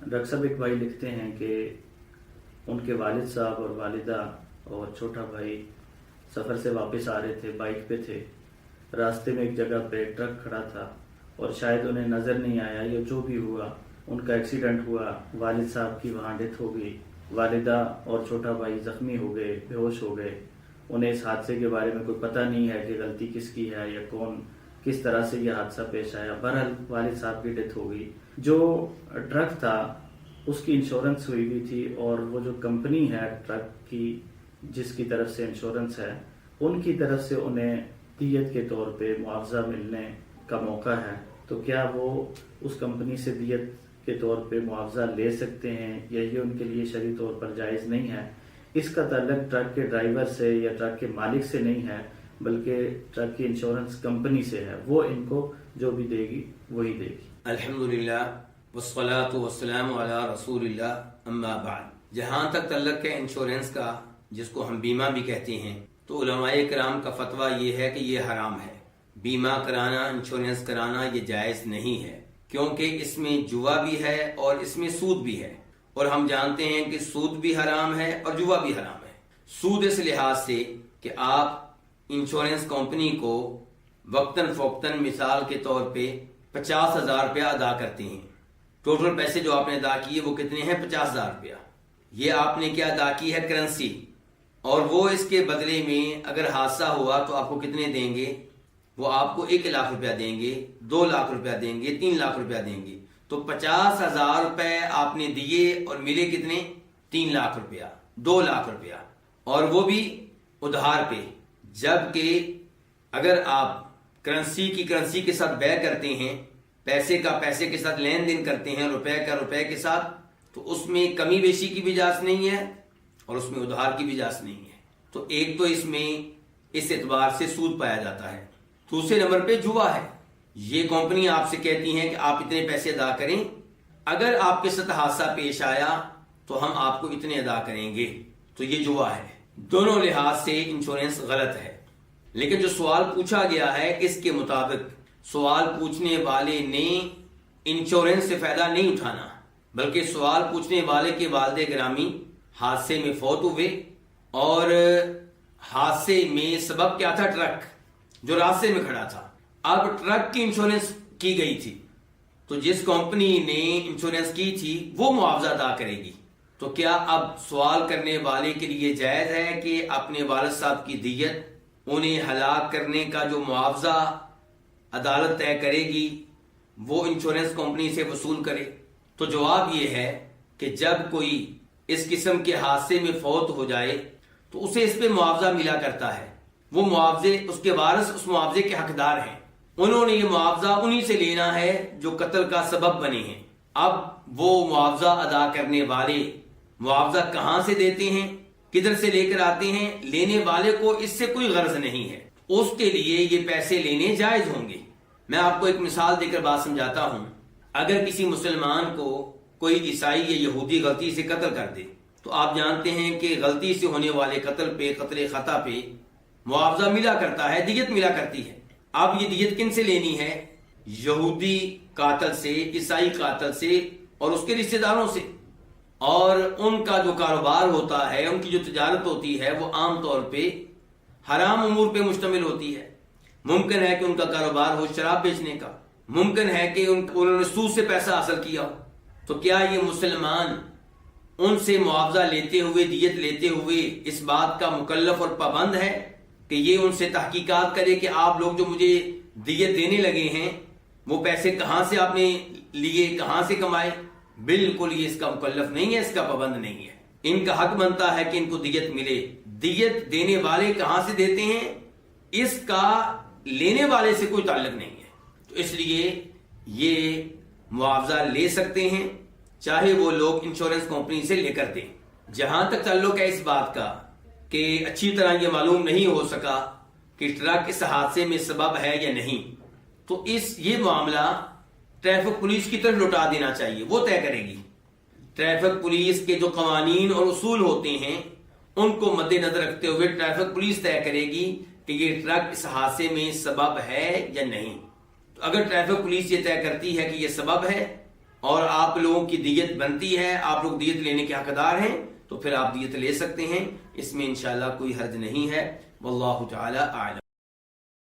Doctor صاحب ایک بھائی لکھتے ہیں کہ ان کے والد صاحب اور والدہ اور چھوٹا بھائی سفر سے واپس آ رہے تھے، بائک پہ تھے، راستے میں ایک جگہ پہ ٹرک کھڑا تھا اور شاید انہیں نظر نہیں آیا یا جو بھی ہوا ان کا ایکسیڈنٹ ہوا، والد صاحب کی وہاں ڈیتھ ہو گئی، والدہ اور چھوٹا بھائی زخمی ہو گئے، بے ہوش ہو گئے۔ انہیں اس حادثے کے بارے میں کوئی پتہ نہیں ہے کہ غلطی کس کی ہے یا کون کس طرح سے یہ حادثہ پیش آیا۔ بہرحال والد صاحب کی ڈیتھ ہو گئی۔ جو ٹرک تھا اس کی انشورنس ہوئی ہوئی تھی اور وہ جو کمپنی ہے ٹرک کی جس کی طرف سے انشورنس ہے ان کی طرف سے انہیں دیت کے طور پہ معاوضہ ملنے کا موقع ہے، تو کیا وہ اس کمپنی سے دیت کے طور پہ معاوضہ لے سکتے ہیں یا یہ ان کے لیے شرعی طور پر جائز نہیں ہے؟ اس کا تعلق ٹرک کے ڈرائیور سے یا ٹرک کے مالک سے نہیں ہے بلکہ ٹرک کی انشورنس کمپنی سے ہے، وہ ان کو جو بھی دے گی وہی دے گی۔ الحمدللہ والصلاة والسلام علی رسول اللہ، اما بعد۔ جہاں تک تعلق ہے انشورنس کا، جس کو ہم بیمہ بھی کہتے ہیں، تو علماء کرام کا فتویٰ یہ ہے کہ یہ حرام ہے۔ بیمہ کرانا، انشورنس کرانا یہ جائز نہیں ہے، کیونکہ اس میں جوا بھی ہے اور اس میں سود بھی ہے، اور ہم جانتے ہیں کہ سود بھی حرام ہے اور جوا بھی حرام ہے۔ سود اس لحاظ سے کہ آپ انشورنس کمپنی کو وقتاً فوقتاً مثال کے طور پہ 50,000 روپیہ ادا کرتے ہیں، ٹوٹل پیسے جو آپ نے ادا کیے وہ کتنے ہیں؟ 50,000 روپیہ۔ یہ آپ نے کیا ادا کی ہے؟ کرنسی، اور وہ اس کے بدلے میں اگر حادثہ ہوا تو آپ کو کتنے دیں گے؟ وہ آپ کو 1 لاکھ روپیہ دیں گے، 2 لاکھ روپیہ دیں گے، 3 لاکھ روپیہ دیں گے۔ تو 50,000 روپے آپ نے دیے اور ملے کتنے؟ 3 لاکھ روپیہ، 2 لاکھ روپیہ، اور وہ بھی ادھار پہ۔ جبکہ اگر آپ کرنسی کے ساتھ بے کرتے ہیں، پیسے کا پیسے کے ساتھ لین دین کرتے ہیں، روپے کا روپے کے ساتھ، تو اس میں کمی بیشی کی بھی اجازت نہیں ہے اور اس میں ادھار کی بھی اجازت نہیں ہے۔ تو ایک تو اس میں اس اعتبار سے سود پایا جاتا ہے۔ دوسرے نمبر پہ جوا ہے۔ یہ کمپنی آپ سے کہتی ہیں کہ آپ اتنے پیسے ادا کریں، اگر آپ کے ساتھ حادثہ پیش آیا تو ہم آپ کو اتنے ادا کریں گے، تو یہ جوا ہے۔ دونوں لحاظ سے انشورنس غلط ہے۔ لیکن جو سوال پوچھا گیا ہے اس کے مطابق سوال پوچھنے والے نے انشورنس سے فائدہ نہیں اٹھانا، بلکہ سوال پوچھنے والے کے والد گرامی حادثے میں فوت ہوئے، اور حادثے میں سبب کیا تھا؟ ٹرک جو راستے میں کھڑا تھا۔ اب ٹرک کی انشورنس کی گئی تھی تو جس کمپنی نے انشورنس کی تھی وہ معاوضہ ادا کرے گی۔ تو کیا اب سوال کرنے والے کے لیے جائز ہے کہ اپنے والد صاحب کی دیت، انہیں ہلاک کرنے کا جو معاوضہ عدالت طے کرے گی وہ انشورنس کمپنی سے وصول کرے؟ تو جواب یہ ہے کہ جب کوئی اس قسم کے حادثے میں فوت ہو جائے تو اسے اس پہ معاوضہ ملا کرتا ہے، وہ معاوضے، اس کے وارث اس معاوضے کے حقدار ہیں، انہوں نے یہ معاوضہ انہی سے لینا ہے جو قتل کا سبب بنے ہیں۔ اب وہ معاوضہ ادا کرنے والے معاوضہ کہاں سے دیتے ہیں، کدھر سے لے کر آتے ہیں؟ لینے والے کو اس سے کوئی غرض نہیں ہے، اس کے لیے یہ پیسے لینے جائز ہوں گے۔ میں آپ کو ایک مثال دے کر بات سمجھاتا ہوں۔ اگر کسی مسلمان کو کوئی عیسائی یا یہودی غلطی سے قتل کر دے تو آپ جانتے ہیں کہ غلطی سے ہونے والے قتل پہ، قتل خطا پہ معاوضہ ملا کرتا ہے، دیت ملا کرتی ہے۔ اب یہ دیت کن سے لینی ہے؟ یہودی قاتل سے، عیسائی قاتل سے اور اس کے رشتہ داروں سے، اور ان کا جو کاروبار ہوتا ہے، ان کی جو تجارت ہوتی ہے وہ عام طور پہ حرام امور پہ مشتمل ہوتی ہے۔ ممکن ہے کہ ان کا کاروبار ہو شراب بیچنے کا، ممکن ہے کہ انہوں نے سود سے پیسہ حاصل کیا ہو۔ تو کیا یہ مسلمان ان سے معاوضہ لیتے ہوئے، دیت لیتے ہوئے اس بات کا مکلف اور پابند ہے کہ یہ ان سے تحقیقات کرے کہ آپ لوگ جو مجھے دیت دینے لگے ہیں وہ پیسے کہاں سے آپ نے لیے، کہاں سے کمائے؟ بالکل یہ اس کا مکلف نہیں ہے، اس کا پابند نہیں ہے۔ ان کا حق بنتا ہے کہ ان کو دیت ملے۔ دیت دینے والے کہاں سے دیتے ہیں اس کا لینے والے سے کوئی تعلق نہیں ہے، تو اس لیے یہ معاوضہ لے سکتے ہیں چاہے وہ لوگ انشورنس کمپنی سے لے کر دیں۔ جہاں تک تعلق ہے اس بات کا کہ اچھی طرح یہ معلوم نہیں ہو سکا کہ ٹرک اس حادثے میں سبب ہے یا نہیں، تو یہ معاملہ ٹریفک پولیس کی طرف لوٹا دینا چاہیے، وہ طے کرے گی۔ ٹریفک پولیس کے جو قوانین اور اصول ہوتے ہیں ان کو مد نظر رکھتے ہوئے ٹریفک پولیس طے کرے گی کہ یہ ٹرک اس حادثے میں سبب ہے یا نہیں۔ تو اگر ٹریفک پولیس یہ طے کرتی ہے کہ یہ سبب ہے اور آپ لوگوں کی دیت بنتی ہے، آپ لوگ دیت لینے کے حقدار ہیں، تو پھر آپ دیت لے سکتے ہیں، اس میں انشاءاللہ کوئی حرج نہیں ہے۔ واللہ تعالی اعلم۔